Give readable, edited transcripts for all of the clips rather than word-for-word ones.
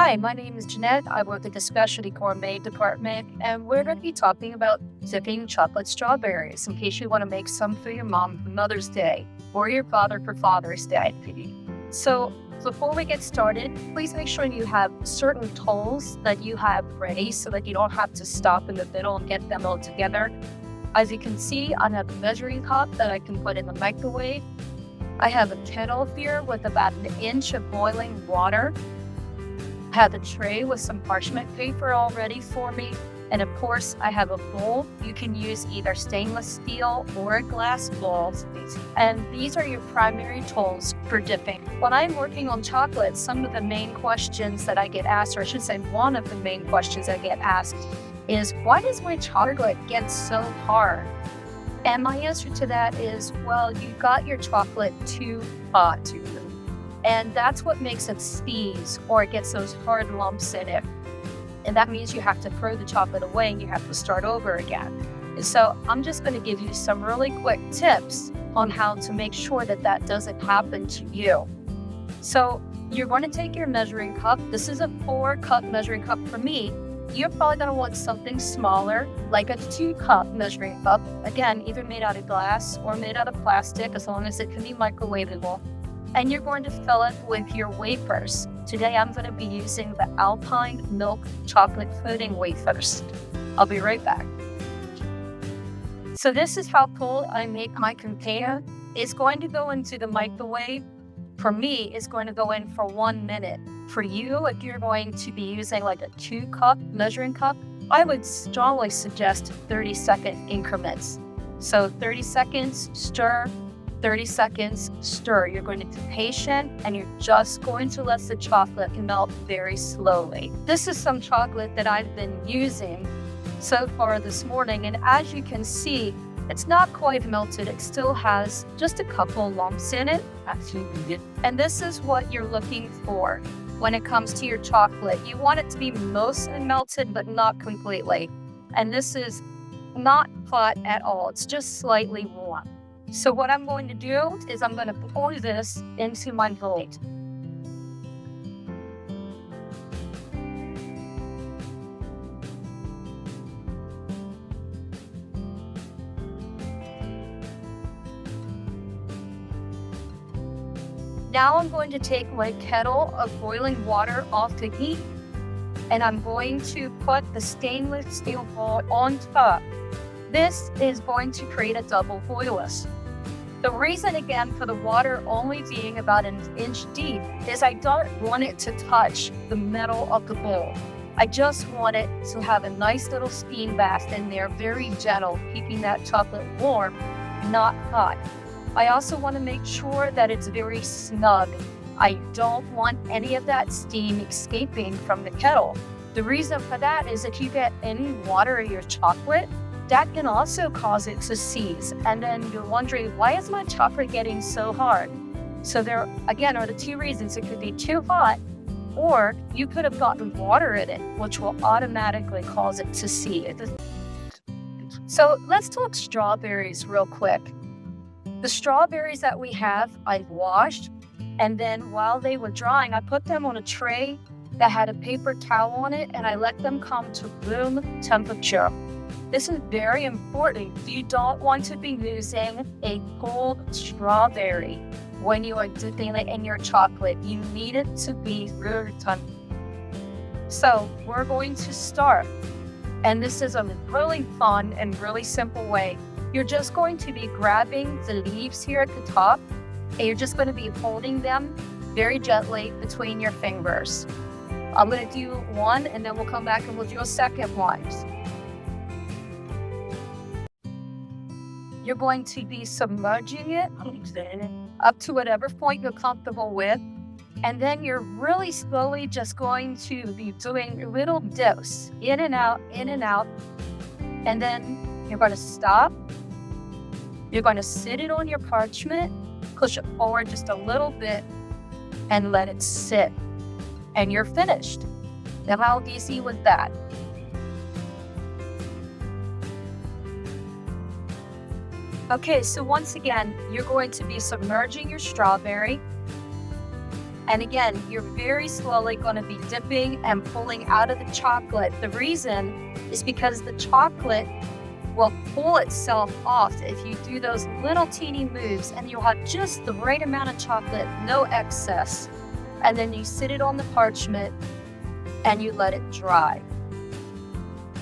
Hi, my name is Jeanette. I work at the Specialty Gourmet Department, and we're going to be talking about dipping chocolate strawberries in case you want to make some for your mom for Mother's Day or your father for Father's Day. So, before we get started, please make sure you have certain tools that you have ready so that you don't have to stop in the middle and get them all together. As you can see, I have a measuring cup that I can put in the microwave. I have a kettle here with about an inch of boiling water. I have a tray with some parchment paper all ready for me. And of course, I have a bowl. You can use either stainless steel or a glass bowl. And these are your primary tools for dipping. When I'm working on chocolate, some of the main questions that I get asked, or I should say one of the main questions I get asked is, why does my chocolate get so hard? And my answer to that is, well, you got your chocolate too hot. And that's what makes it seize, or it gets those hard lumps in it. And that means you have to throw the chocolate away and you have to start over again. And so I'm just going to give you some really quick tips on how to make sure that that doesn't happen to you. So you're going to take your measuring cup. This is a 4-cup measuring cup for me. You're probably going to want something smaller, like a 2-cup measuring cup. Again, either made out of glass or made out of plastic, as long as it can be microwavable. And you're going to fill it with your wafers. Today, I'm going to be using the Alpine Milk Chocolate Pudding wafers. I'll be right back. So this is how full I make my container. It's going to go into the microwave. For me, it's going to go in for 1 minute. For you, if you're going to be using like a 2-cup measuring cup, I would strongly suggest 30-second increments. So 30 seconds, stir. 30 seconds, stir. You're going to be patient and you're just going to let the chocolate melt very slowly. This is some chocolate that I've been using so far this morning, and as you can see, it's not quite melted. It still has just a couple lumps in it. And this is what you're looking for when it comes to your chocolate. You want it to be mostly melted, but not completely. And this is not hot at all. It's just slightly warm. So what I'm going to do is I'm going to pour this into my bowl. Now I'm going to take my kettle of boiling water off the heat, and I'm going to put the stainless steel bowl on top. This is going to create a double boilers. The reason, again, for the water only being about an inch deep is I don't want it to touch the metal of the bowl. I just want it to have a nice little steam bath in there, very gentle, keeping that chocolate warm, not hot. I also want to make sure that it's very snug. I don't want any of that steam escaping from the kettle. The reason for that is if you get any water in your chocolate, that can also cause it to seize. And then you're wondering, why is my chocolate getting so hard? So there, again, are the two reasons. It could be too hot, or you could have gotten water in it, which will automatically cause it to seize. So let's talk strawberries real quick. The strawberries that we have, I've washed, and then while they were drying, I put them on a tray that had a paper towel on it, and I let them come to room temperature. This is very important. You don't want to be using a cold strawberry when you are dipping it in your chocolate. You need it to be room temperature. So we're going to start. And this is a really fun and really simple way. You're just going to be grabbing the leaves here at the top, and you're just going to be holding them very gently between your fingers. I'm going to do one, and then we'll come back and we'll do a second one. You're going to be submerging it up to whatever point you're comfortable with. And then you're really slowly just going to be doing little dips, in and out, in and out. And then you're going to stop. You're going to sit it on your parchment, push it forward just a little bit, and let it sit. And you're finished. Now, how easy was that? Okay, so once again, you're going to be submerging your strawberry. And again, you're very slowly going to be dipping and pulling out of the chocolate. The reason is because the chocolate will pull itself off if you do those little teeny moves, and you'll have just the right amount of chocolate, no excess. And then you sit it on the parchment and you let it dry.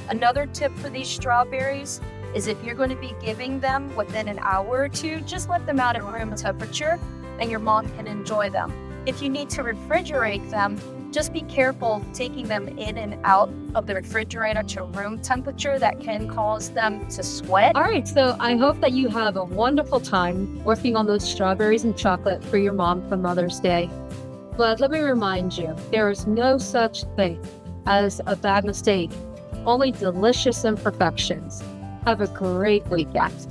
Another tip for these strawberries is if you're going to be giving them within an hour or two, just let them out at room temperature and your mom can enjoy them. If you need to refrigerate them, just be careful taking them in and out of the refrigerator to room temperature. That can cause them to sweat. All right, so I hope that you have a wonderful time working on those strawberries and chocolate for your mom for Mother's Day. But let me remind you, there is no such thing as a bad mistake, only delicious imperfections. Have a great weekend.